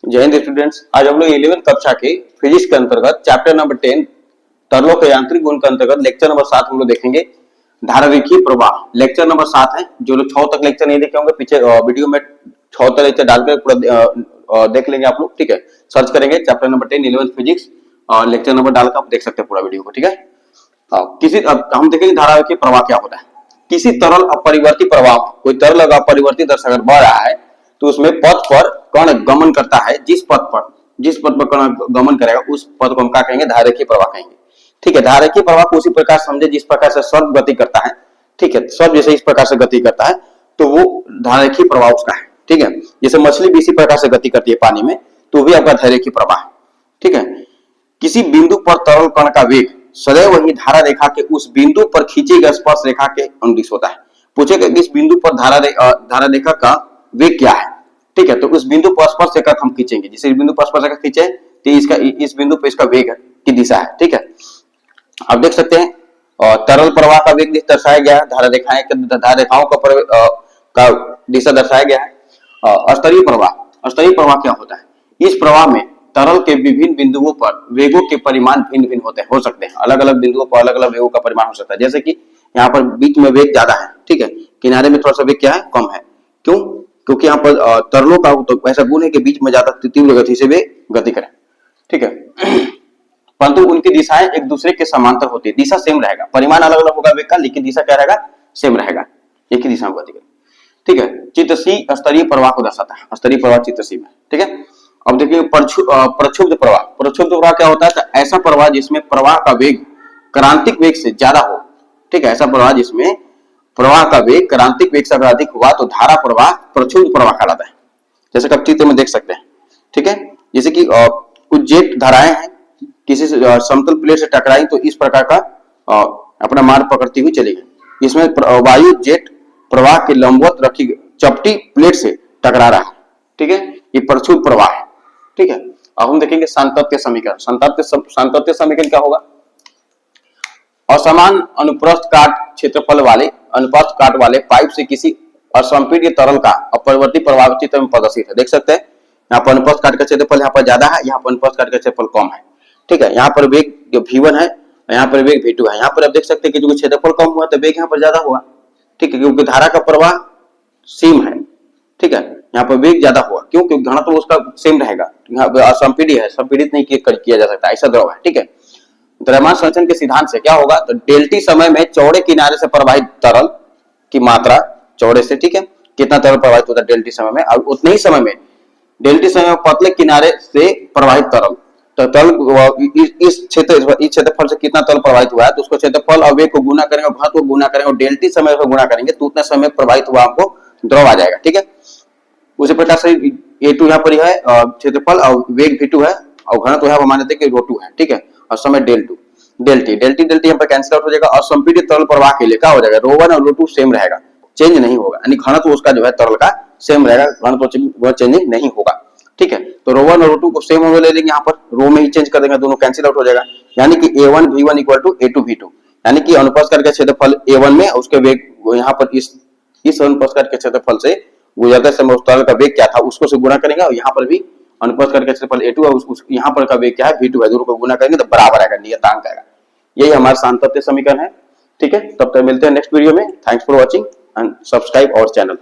जय हिंद स्टूडेंट्स। आज हम लोग 11वीं कक्षा के फिजिक्स के अंतर्गत चैप्टर नंबर 10 तरलों के यांत्रिक गुण के अंतर्गत लेक्चर नंबर 7 हम लोग देखेंगे। धारारेखीय प्रवाह लेक्चर नंबर 7 है। जो लोग 6 तक लेक्चर नहीं देखे होंगे पीछे वीडियो में 6 तक लेक्चर डालकर पूरा देख लेंगे आप लोग। ठीक है, सर्च करेंगे चैप्टर नंबर 10 11वीं फिजिक्स और लेक्चर नंबर डालकर आप देख सकते हैं पूरा वीडियो को। ठीक है, अब हम देखेंगे धारारेखीय प्रवाह क्या होता है। किसी तरल अपरिवर्ती प्रवाह, कोई तरल अगर अपरिवर्ती दर से अगर बढ़ रहा है तो उसमें पथ पर कण गमन करता है। जिस पथ पर कण गमन करेगा उस पथ को हम क्या कहेंगे? धारारेखीय प्रवाह कहेंगे। ठीक है, धारारेखीय प्रवाह को उसी प्रकार समझे जिस प्रकार से सर्प गति करता है। ठीक है, सर्प जैसे इस प्रकार से गति करता है तो वो धारारेखीय प्रवाह उसका है। ठीक है, जैसे मछली भी इसी प्रकार से गति करती है पानी में तो भी आपका धारारेखीय प्रवाह। ठीक है, किसी बिंदु पर तरल कण का वेग सदैव वही धारा रेखा के उस बिंदु पर खींची गई स्पर्श रेखा के अनुदिश होता है। पूछेगा इस बिंदु पर धारा रेखा का वेग क्या है। ठीक है, तो उस बिंदु पर स्पर्श रेखा हम खींचेंगे। जिसे इस बिंदु पर स्पर्श रेखा खींचे तो इस बिंदु पर इसका वेग की दिशा है। ठीक है, आप देख सकते हैं तरल प्रवाह का वेग दर्शाया गया है। धारा रेखाओं का दिशा दर्शाया गया है। अस्तरीय प्रवाह क्या होता है? इस प्रवाह में तरल के विभिन्न बिंदुओं पर वेगों के परिमाण भिन्न भिन्न हो सकते हैं। अलग अलग बिंदुओं पर अलग अलग वेगों का परिमाण हो सकता है। जैसे कि यहाँ पर बीच में वेग ज्यादा है। ठीक है, किनारे में थोड़ा सा वेग क्या है? कम है। क्यों? क्योंकि यहाँ पर तरलों का तो ऐसा गुण है कि बीच में ज्यादा तीव्र गति से वे गति करें। ठीक है, परंतु उनकी दिशाएं एक दूसरे के समांतर होती है। दिशा सेम रहेगा, परिमाण अलग अलग होगा वेग का, लेकिन दिशा क्या रहेगा? सेम रहेगा, एक ही दिशा में गति करें। ठीक है, चित्र सी स्तरीय प्रवाह को दर्शाता है। स्तरीय प्रवाह चित्र सी में। ठीक है, अब देखिए प्रक्षुब्ध प्रवाह। प्रक्षुब्ध प्रवाह क्या होता है? तो ऐसा प्रवाह जिसमें प्रवाह का वेग क्रांतिक वेग से ज्यादा हो। ठीक है, ऐसा प्रवाह जिसमें प्रवाह का वेग क्रांतिक वेग से अगर अधिक हुआ तो धारा प्रवाह प्रक्षुब्ध प्रवाह कहलाता है। जैसे कि आप चित्र में देख सकते हैं। ठीक है, जैसे कि कुछ जेट धाराएं हैं किसी समतल प्लेट से टकराई तो इस प्रकार का अपना मार्ग पकड़ती हुई चली गई। इसमें वायु जेट प्रवाह के लंबवत रखी चपटी प्लेट से टकरा रहा है। ठीक है, ये प्रक्षुब्ध प्रवाह है। ठीक है, अब हम देखेंगे सांतत्य समीकरण। सांतत्य समीकरण क्या होगा? असमान अनुप्रस्थ काट क्षेत्रफल वाले अनुप्रस्थ काट वाले पाइप से किसी असंपीड्य तरल का अपरिवर्ती प्रवाह चित्र में प्रदर्शित है। देख सकते हैं यहाँ पर अनुप्रस्थ काट का क्षेत्रफल यहाँ पर ज्यादा है, यहाँ पर अनुप्रस्थ काट का क्षेत्रफल कम है। ठीक है, यहाँ पर वेग जो V1 है, यहाँ पर वेग V2 है। यहाँ पर आप देख सकते हैं कि जो क्षेत्रफल कम हुआ तो वेग यहाँ पर ज्यादा हुआ। ठीक है, क्योंकि धारा का प्रवाह सेम है। ठीक है, यहाँ पर वेग ज्यादा हुआ। क्यों? क्योंकि घनत्व तो उसका सेम रहेगा। यहाँ असंपीडित है, संपीडित नहीं किया जा सकता, ऐसा द्रव है। ठीक है, द्रव्यमान संरक्षण के सिद्धांत से क्या होगा? तो डेल्टी समय में चौड़े किनारे से प्रवाहित तरल की मात्रा चौड़े से, ठीक है, कितना तरल प्रवाहित होता है डेल्टी समय में, और उतने ही समय में डेल्टी समय में पतले किनारे से प्रवाहित तरल, तो तरल इस क्षेत्रफल से कितना तरल प्रवाहित हुआ है तो उसको क्षेत्रफल और वेग को गुना करेंगे और घनत्व को गुना करेंगे और डेल्टी समय को गुना करेंगे तो उतना समय प्रवाहित हुआ हमको द्रव आ जाएगा। ठीक है, उसी प्रकार से A2 यहाँ पर है क्षेत्रफल और वेग V2 है और घनत्व है मान लेते हैं कि ρ2 है। ठीक है, और समय डेल्टी यहाँ पर कैंसिल आउट हो जाएगा। असंपीडित तरल प्रवाह के लिए क्या हो जाएगा? ρ1 और ρ2 सेम रहेगा, चेंज नहीं होगा। यानी घनत्व उसका जो है तरल का सेम रहेगा, घनत्व चेंजिंग नहीं होगा। ठीक है, तो ρ1 और ρ2 को सेम होने ले लेंगे, यहाँ पर रो में ही चेंज कर देंगे, दोनों कैंसिल आउट हो जाएगा। यानी कि A1 V1 equal to A2 V2, यानी कि अनुप्रस्थ काट का क्षेत्रफल A1 में उसके वेग यहाँ पर इस अनुप्रस्थ काट के क्षेत्रफल से गुजरते समय उस तरल का वेग क्या था उसको से गुणा करेंगे और यहाँ पर भी अनुप्रस्थ काट का क्षेत्रफल A2 है, यहाँ पर का वेग क्या है? V2 है। दोनों को गुना करेंगे तो बराबर आएगा, नियतांक आएगा। यही हमारा सांतत्य समीकरण है। ठीक है, तब तक मिलते हैं नेक्स्ट वीडियो में। Thanks for watching and subscribe our channel.